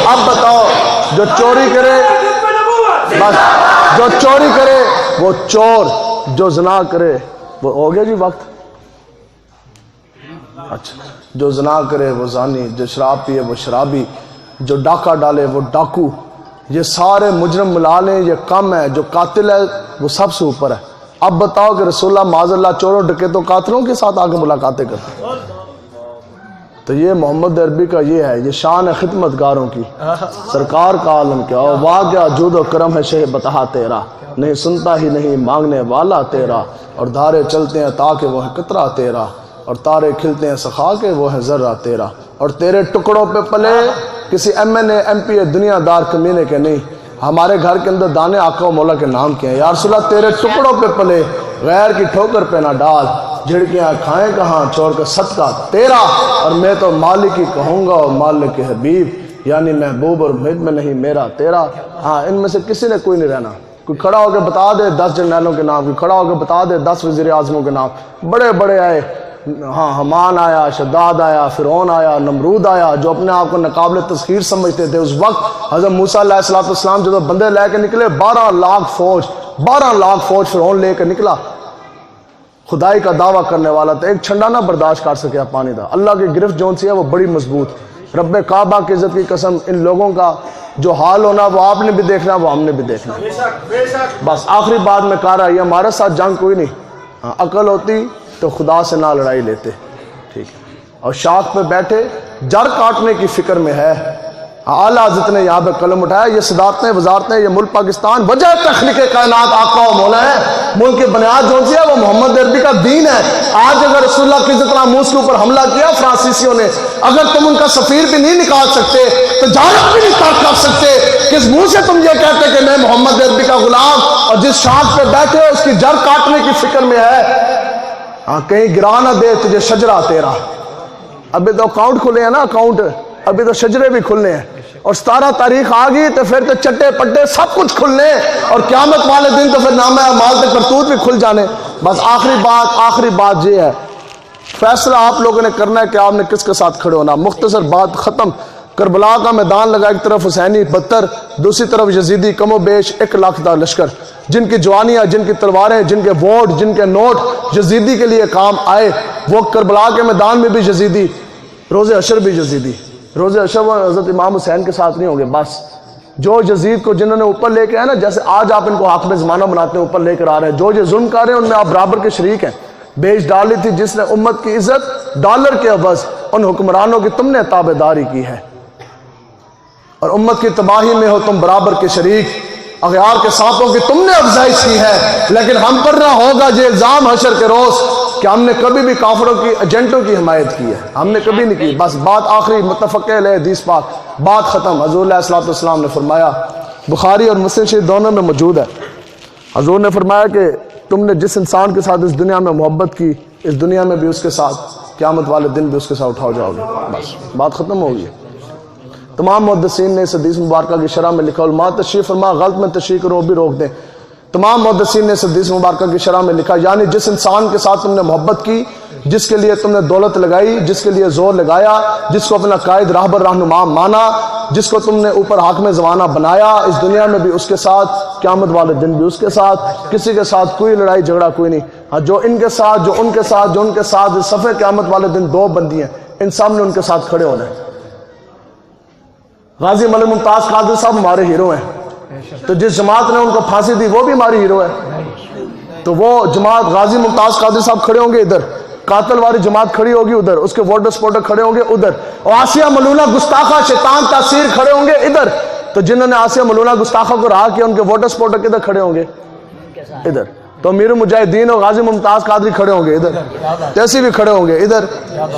اب بتاؤ جو چوری کرے بس، جو چوری کرے وہ چور، جو زنا کرے وہ ہو گیا جی وقت. اچھا، جو زنا کرے وہ زانی، جو شراب پیے وہ شرابی، جو ڈاکہ ڈالے وہ ڈاکو، یہ سارے مجرم ملا لیں یہ کم ہے، جو قاتل ہے وہ سب سے اوپر ہے. اب بتاؤ کہ رسول اللہ معاذ اللہ چوروں ڈکیتوں قاتلوں کے ساتھ آگے ملاقاتیں کرتے ہیں. تو یہ محمد عربی کا یہ ہے، یہ شان ہے خدمت گاروں کی، سرکار کا عالم کیا اور واقعہ جود و کرم ہے شہ بتہا تیرا، نہیں سنتا ہی نہیں مانگنے والا تیرا، اور دھارے چلتے ہیں تاکہ وہ ہے قطرہ تیرا، اور تارے کھلتے ہیں سخا کے وہ ہے ذرہ تیرا، اور تیرے ٹکڑوں پہ پلے کسی M N A M P A دنیا دار کمینے کے نہیں، ہمارے گھر کے اندر دانے آقا و مولا کے نام کے ہیں. یا رسول اللہ تیرے ٹکڑوں پہ پلے، غیر کی ٹھوکر پہ نہ ڈال، جھڑکیاں کھائیں کہاں چھوڑ کر صدقہ تیرا، اور میں تو مالک ہی کہوں گا اور مالک حبیب، یعنی محبوب اور محب میں نہیں میرا تیرا. ہاں ان میں سے کسی نے کوئی نہیں رہنا. کوئی کھڑا ہو کے بتا دے 10 جنرلوں کے نام، کوئی کھڑا ہو کے بتا دے 10 وزیر اعظموں کے نام، بڑے بڑے آئے، ہاں حمان آیا، شداد آیا، فرعون آیا، نمرود آیا، جو اپنے آپ کو ناقابل تسخیر سمجھتے تھے. اس وقت حضرت موسیٰ علیہ السلام جو بندے لے کے نکلے، 12 لاکھ فوج فرعون لے کے نکلا، خدائی کا دعویٰ کرنے والا تھا، ایک چھنڈا نہ برداشت کر سکیا پانی دا. اللہ کی گرفت جون سی ہے وہ بڑی مضبوط. رب کعبہ کی عزت کی قسم ان لوگوں کا جو حال ہونا وہ آپ نے بھی دیکھنا، وہ ہم نے بھی دیکھنا. بس آخری بات میں کہہ رہا، یہ ہمارے ساتھ جنگ کوئی نہیں. ہاں عقل ہوتی تو خدا سے نہ لڑائی لیتے، ٹھیک ہے. اور شاخ پہ بیٹھے جڑ کاٹنے کی فکر میں ہے. اعلیٰ حضرت نے یہاں پہ قلم اٹھایا، یہ صدارتیں وزارتیں، یہ ملک پاکستان وجہ تخلیق کائنات آقا و مولا ہے. ملک کی بنیاد جو سی ہے وہ محمد عربی کا دین ہے. آج اگر رسول اللہ کی عزت ناموس کے اوپر حملہ کیا فرانسیسیوں نے، اگر تم ان کا سفیر بھی نہیں نکال سکتے، تجارت بھی نہیں کر سکتے، کس منہ سے تم یہ کہتے کہ میں محمد عربی کا غلام، اور جس شاخ پہ بیٹھے ہو اس کی جڑ کاٹنے کی فکر میں ہے. ہاں کہیں گرا نہ دے تجھے شجرہ تیرا. ابھی تو اکاؤنٹ کھلے ہیں نا، اکاؤنٹ ابھی تو شجرے بھی کھلنے ہیں، اور 17 تاریخ آ گئی تو پھر تو چٹے پٹے سب کچھ کھلنے، اور قیامت والے دن تو پھر نامہ اعمال کے کرتوت بھی کھل جانے. بس آخری بات یہ ہے، فیصلہ آپ لوگوں نے کرنا ہے کہ آپ نے کس کے ساتھ کھڑے ہونا. مختصر بات ختم. کربلا کا میدان لگا، ایک طرف حسینی 72، دوسری طرف یزیدی کم و بیش 1 لاکھ کا لشکر، جن کی جوانیاں، جن کی تلواریں، جن کے ووٹ، جن کے نوٹ یزیدی کے لیے کام آئے. وہ کربلا کے میدان میں بھی یزیدی، روز حشر بھی یزیدی. روز حشر حضرت امام حسین کے ساتھ نہیں ہوں گے. بس جو یزید کو جنہوں نے اوپر لے کے آئے نا، جیسے آج آپ ان کو حاکم زمانہ بناتے ہیں، اوپر لے کر آ رہے ہیں، جو یہ ظلم کر رہے ہیں ان میں آپ برابر کے شریک ہیں. بیچ ڈالی تھی جس نے امت کی عزت ڈالر کے عوض، ان حکمرانوں کی تم نے تابع داری کی ہے، اور امت کی تباہی میں ہو تم برابر کے شریک. اغیار کے سانپوں کی تم نے افزائش کی ہے، لیکن ہم پر نہ ہوگا یہ الزام حشر کے روز کہ ہم نے کبھی بھی کافروں کی ایجنٹوں کی حمایت کی ہے، ہم نے کبھی نہیں کی. بس بات آخری متفق علیہ حدیث پاک، بات ختم. حضور علیہ الصلوۃ والسلام نے فرمایا، بخاری اور مسلم شریف دونوں میں موجود ہے، حضور نے فرمایا کہ تم نے جس انسان کے ساتھ اس دنیا میں محبت کی، اس دنیا میں بھی اس کے ساتھ، قیامت والے دن بھی اس کے ساتھ اٹھاؤ جاؤ گے. بس بات ختم ہو گئی. تمام محدثین نے اس حدیث مبارکہ کی شرح میں لکھا، علماء تشریح فرما غلط میں تشریح کرو بھی روک دیں. تمام محدثین نے اس حدیث مبارکہ کی شرح میں لکھا، یعنی جس انسان کے ساتھ تم نے محبت کی، جس کے لیے تم نے دولت لگائی، جس کے لیے زور لگایا، جس کو اپنا قائد راہبر رہنما مانا، جس کو تم نے اوپر حاکم زمانہ بنایا، اس دنیا میں بھی اس کے ساتھ، قیامت والے دن بھی اس کے ساتھ. کسی کے ساتھ کوئی لڑائی جھگڑا کوئی نہیں. ہاں جو ان کے ساتھ، جو ان کے ساتھ، جو ان کے ساتھ، صفحے قیامت والے دن 2 بندی ہیں، ان سب نے ان کے ساتھ کھڑے ہونا ہے. غازی ملک ممتاز قادری صاحب ہمارے ہیرو ہیں، تو جس جماعت نے ان کو پھانسی دی وہ بھی ہماری ہیرو ہے. تو وہ جماعت غازی ممتاز قادری صاحب کھڑے ہوں گے ادھر، قاتل والی جماعت کھڑی ہوگی ادھر، اس کے ووٹر سپورٹر کھڑے ہوں گے ادھر، اور آسیہ ملولہ گستاخہ شیطان تاثیر کھڑے ہوں گے ادھر. تو جنہوں نے آسیہ ملونہ گستاخہ کو رہا کیا ان کے ووٹر سپورٹر کدھر کھڑے ہوں گے؟ ادھر. تو امیر المجاہدین اور غازی ممتاز قادری کھڑے ہوں گے ادھر, جیسے بھی کھڑے ہوں گے ادھر.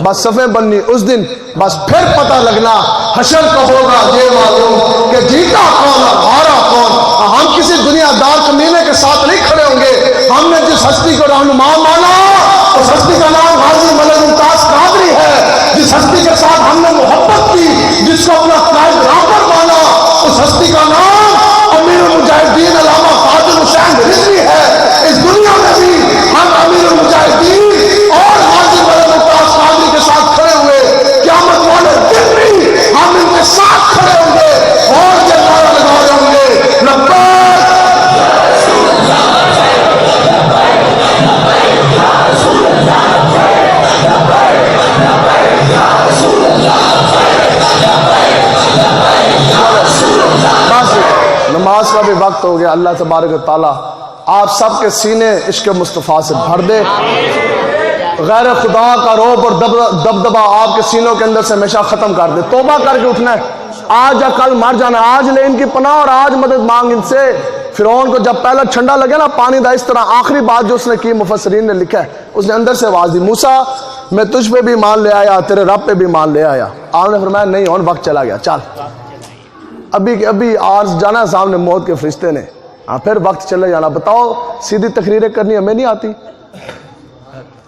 بس صفیں بننی اس دن, بس پھر پتہ لگنا حشر کا ہوگا یہ معلوم کہ جیتا کون اور ہارا کون. ہم کسی دنیا دار کمینے کے ساتھ نہیں کھڑے ہوں گے. ہم نے جس ہستی کو رہنما مانا اس ہستی کا نام غازی ملک ممتاز قادری ہے. جس ہستی کے ساتھ ہم نے محبت کی, جس کو اپنا قائد رہبر مانا, اس ہستی کا نام امیر المجاہدین علامہ فاضل حسین رضوی ہے. اس دنیا میں بھی ہم امیر المجاہدین اور غازی ملک ممتاز قادری کے ساتھ کھڑے ہوئے. قیامت والے دن بھی ہم ان کے ساتھ کھڑے ہوں گے اور یہ نعرہ لگا رہے ہوں گے لبیک نماز کا بھی وقت ہو گیا. اللہ تبارک و تعالی آپ سب کے سینے عشق مصطفیٰ سے بھر دے. غیر خدا کا روب اور دبدبہ آپ کے سینوں کے اندر سے ہمیشہ ختم کر دے. توبہ کر کے اٹھنا ہے, آج یا کل مر جانا. آج لے ان کی پناہ اور آج مدد مانگ ان سے. فرعون کو جب پہلا چھنڈا لگے نا پانی دا, اس طرح آخری بات جو اس نے کی مفسرین نے لکھا ہے, اس نے اندر سے آواز دی, موسیٰ میں تجھ پہ بھی مان لے آیا, تیرے رب پہ بھی مان لے آیا. آپ نے فرمایا نہیں, اور وقت چلا گیا, چل ابھی آرز جانا ہے سامنے موت کے فرشتے نے. ہاں پھر وقت چلے جانا. بتاؤ سیدھی تقریریں کرنی ہمیں نہیں آتی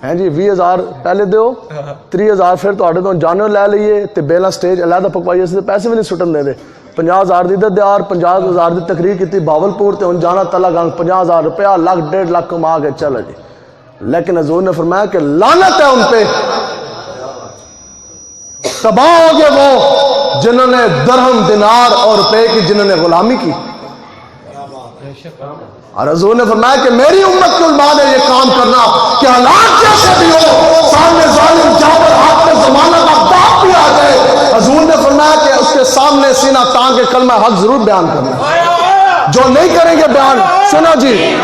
ہیں جی. 20,000 پہلے دیو, 30,000 پھر تو جانو لے لئیے تے بیلا سٹیج علیحدہ پکوائیے سے پیسے بھی نہیں سٹن دے دے. 50,000 دی دے دیار, 50,000 دی تقریر کی باولپور تے ان جانا تلا گانگ 50,000 روپیہ, لاکھ 1.5 لاکھ کما کے چل جی. لیکن حضور نے فرمایا کہ لعنت ہے ان پہ, تباہ ہو گئے وہ جنہوں نے درہم دینار اور روپے کی, جنہوں نے غلامی کی. اور حضور نے فرمایا کہ میری امت کے علماء نے یہ کام کرنا کہ حالات جیسے بھی ہو, سامنے ظالم جابر ہاتھ میں زمانہ کا باپ بھی آ جائے, حضور نے فرمایا کہ اس کے سامنے سینہ تان کے کلمہ حق ضرور بیان کرنا. جو نہیں کریں گے بیان, سنو جی,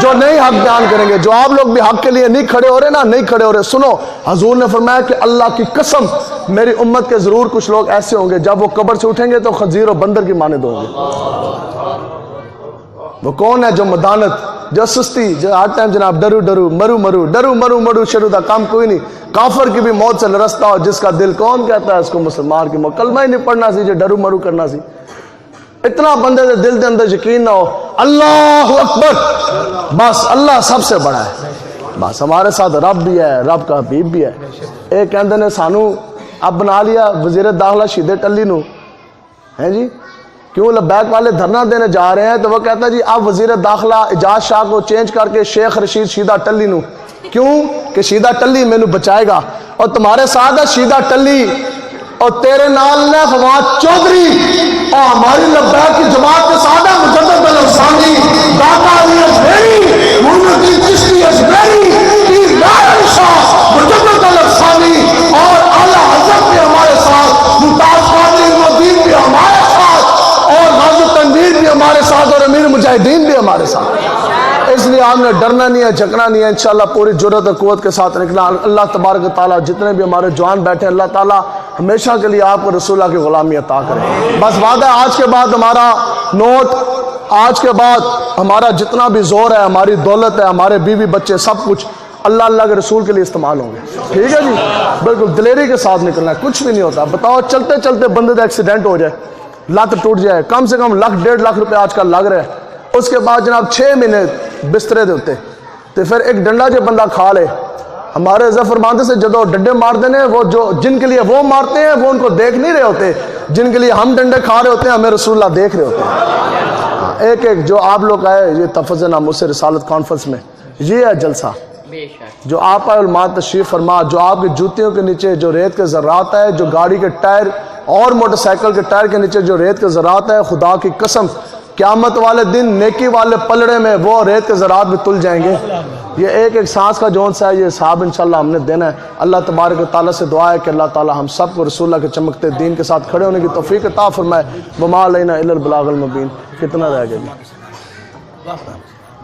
جو نہیں حق بیان کریں گے, جو آپ لوگ بھی حق کے لیے نہیں کھڑے ہو رہے نا, نہیں کھڑے ہو رہے, سنو حضور نے فرمایا کہ اللہ کی قسم میری امت کے ضرور کچھ لوگ ایسے ہوں گے جب وہ قبر سے اٹھیں گے تو خنزیر و بندر کی مانند ہوں گے. وہ کون ہے جو مدانت, جو سستی, جو ہر ٹائم جناب ڈرو ڈرو مرو مرو ڈرو مرو مرو شروع دا کام کوئی نہیں. کافر کی بھی موت سے لرزتا ہو, جس کا دل کون کہتا ہے اس کو مسلمان کی موت. کلمہ ہی نہیں پڑھنا سی جو ڈرو مرو کرنا سی. اتنا بندے دے دل دے اندر یقین نہ ہو, اللہ اکبر, بس اللہ سب سے بڑا ہے, بس ہمارے ساتھ رب بھی ہے, رب کا حبیب بھی ہے. ایک کہندے نے سانو اب بنا لیا وزیر داخلہ شیدے ٹلی نو, ہیں جی کیوں لبیک والے دھرنا دینے جا رہے ہیں تو وہ کہتا ہے جی اب وزیر داخلہ اجاز شاہ کو چینج کر کے شیخ رشید شیدہ ٹلی نو. کیوں کہ شیدہ ٹلی میں نو بچائے گا, اور تمہارے ساتھ ہے شیدہ ٹلی, اور تیرے نال نے فواد چودھری, اور ہماری لبیک کی جماعت کے ساتھ ہے مجدد الحسانی, داتا علی اجمیری, محمد الدین چشتی اجمیری, پیر نائر شاہ مجدد الحسانی, اور اعلیٰ حضرت بھی ہمارے ساتھ, ممتاز قادری الدین بھی ہمارے ساتھ, اور غازی تنویر بھی ہمارے ساتھ, اور امیر مجاہدین بھی ہمارے ساتھ. اس لیے آپ نے ڈرنا نہیں ہے, جھکنا نہیں ہے, انشاءاللہ پوری جرات اور قوت کے ساتھ نکلا. اللہ تبارک و تعالیٰ جتنے بھی ہمارے جوان بیٹھے, اللہ تعالیٰ ہمیشہ کے لیے آپ کو رسول اللہ کی غلامی عطا کرے. بس وعدہ ہے آج کے بعد ہمارا نوٹ, آج کے بعد ہمارا جتنا بھی زور ہے, ہماری دولت ہے, ہمارے بیوی بچے, سب کچھ اللہ اللہ کے رسول کے لیے استعمال ہوں گے. ٹھیک ہے جی, بالکل دلیری کے ساتھ نکلنا ہے, کچھ بھی نہیں ہوتا. بتاؤ چلتے چلتے بندے کا ایکسیڈنٹ ہو جائے, لت ٹوٹ جائے, کم سے کم 1 1.5 لاکھ روپے آج کل لگ رہے ہیں, اس کے بعد جناب 6 مہینے بسترے دے ہوتے, تو پھر ایک ڈنڈا جو بندہ کھا لے. ہمارے ظفر باندھے سے جدو ڈنڈے مار دینے, وہ جو جن کے لیے وہ مارتے ہیں وہ ان کو دیکھ نہیں رہے ہوتے, جن کے لیے ہم ڈنڈے کھا رہے ہوتے ہیں ہمیں رسول اللہ دیکھ رہے ہوتے ہیں. ایک ایک جو آپ لوگ آئے یہ تفضل ناموں سے رسالت کانفرنس میں, یہ ہے جلسہ جو آپ آئے علماء تشریف فرما, جو آپ کی جوتیوں کے نیچے جو ریت کے ذرات ہے, جو گاڑی کے ٹائر اور موٹر سائیکل کے ٹائر کے نیچے جو ریت کے ذرات ہے, خدا کی قسم قیامت والے دن نیکی والے پلڑے میں وہ ریت کے ذرات بھی تل جائیں گے. یہ ایک ایک سانس کا جون سا ہے, یہ صاحب انشاءاللہ ہم نے دینا ہے. اللہ تبارک و تعالیٰ سے دعا ہے کہ اللہ تعالیٰ ہم سب کو رسول اللہ کے چمکتے دین کے ساتھ کھڑے ہونے کی توفیق عطا فرمائے. وما علینا الا البلاغ المبین. کتنا رہ گیا؟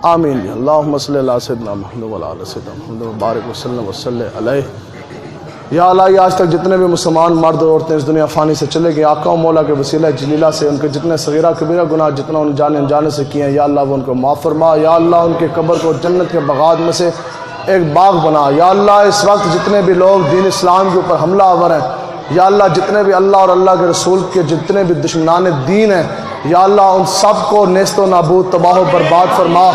آمین. اللہم صلی اللہ سیدنا محمد وعلی آلہ سیدنا محمد وبارک وسلم وصلی علیہ. یا اللہ آج تک جتنے بھی مسلمان مرد اور عورتیں اس دنیا فانی سے چلے گئے، آقا و مولا کے وسیلہ جلیلہ سے ان کے جتنے صغیرہ کبیرہ گناہ جتنا ان جانے انجانے سے کیے ہیں یا اللہ وہ ان کو معاف فرما، یا اللہ ان کے قبر کو جنت کے بغات میں سے ایک باغ بنا، یا اللہ اس وقت جتنے بھی لوگ دین اسلام کے اوپر حملہ آور ہیں، یا اللہ جتنے بھی اللہ اور اللہ کے رسول کے جتنے بھی دشمنان دین ہیں، یا اللہ ان سب کو نیست و نابود تباہ و برباد فرما،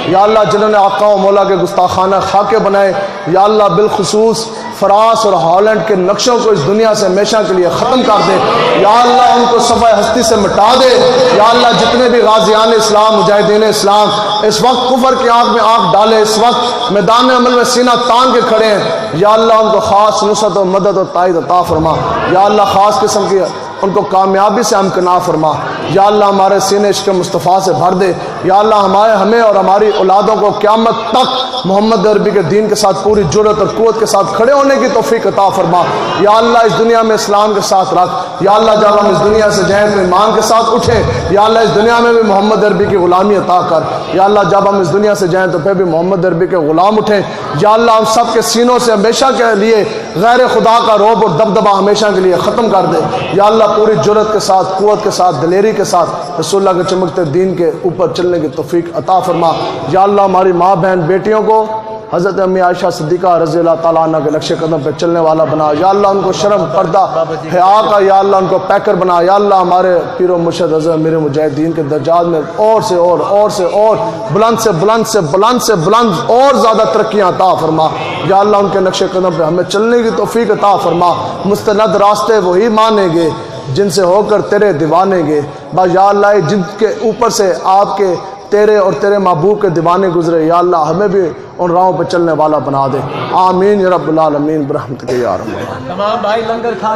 یا اللہ جنہوں نے آقا و مولا کے گستاخانہ خاکے بنائے، یا اللہ بالخصوص فرانس اور ہالینڈ کے نقشوں کو اس دنیا سے ہمیشہ کے لیے ختم کر دے، یا اللہ ان کو صفحہ ہستی سے مٹا دے، یا اللہ جتنے بھی غازیان اسلام مجاہدین اسلام اس وقت کفر کی آنکھ میں آنکھ ڈالے، اس وقت میدان عمل میں سینہ تان کے کھڑے ہیں، یا اللہ ان کو خاص نصرت و مدد و تائید عطا فرما، یا اللہ خاص قسم کی ان کو کامیابی سے امکناں فرما، یا اللہ ہمارے سینے عشق مصطفیٰ سے بھر دے، یا اللہ ہمیں اور ہماری اولادوں کو قیامت تک محمد عربی کے دین کے ساتھ پوری جرأت اور قوت کے ساتھ کھڑے ہونے کی توفیق عطا فرما، یا اللہ اس دنیا میں اسلام کے ساتھ رکھ، یا اللہ جب ہم اس دنیا سے جائیں تو ایمان کے ساتھ اٹھیں، یا اللہ اس دنیا میں بھی محمد عربی کی غلامی عطا کر، یا اللہ جب ہم اس دنیا سے جائیں تو پھر بھی محمد عربی کے غلام اٹھیں، یا اللہ ہم سب کے سینوں سے ہمیشہ کے لیے غیر خدا کا رعب اور دبدبہ ہمیشہ کے لیے ختم کر دے، یا اللہ پوری جرأت کے ساتھ قوت کے ساتھ دلیری کے ساتھ رسول اللہ کے چمکتے دین کے اوپر چلنے کی توفیق عطا فرما، یا اللہ ہماری ماں بہن بیٹیوں کو حضرت امی عائشہ صدیقہ رضی اللہ تعالیٰ عنہ کے نقش قدم پہ چلنے والا بنا، یا اللہ ان کو شرم پردہ حیا کا یا اللہ ان کو پیکر بنا، یا اللہ ہمارے پیر و مرشد حضرت امیر مجاہدین کے درجات میں اور سے اور بلند سے بلند اور زیادہ ترقیاں عطا فرما، یا اللہ ان کے نقش قدم پہ ہمیں چلنے کی توفیق عطا فرما، مستند راستے وہی مانیں گے جن سے ہو کر تیرے دیوانے گے، یا اللہ جن کے اوپر سے آپ کے تیرے اور تیرے محبوب کے دیوانے گزرے، یا اللہ ہمیں بھی ان راہوں پہ چلنے والا بنا دے، آمین یا رب العالمین برحمتک یا ارحم الراحمین۔ تمام بھائی لنگر کھا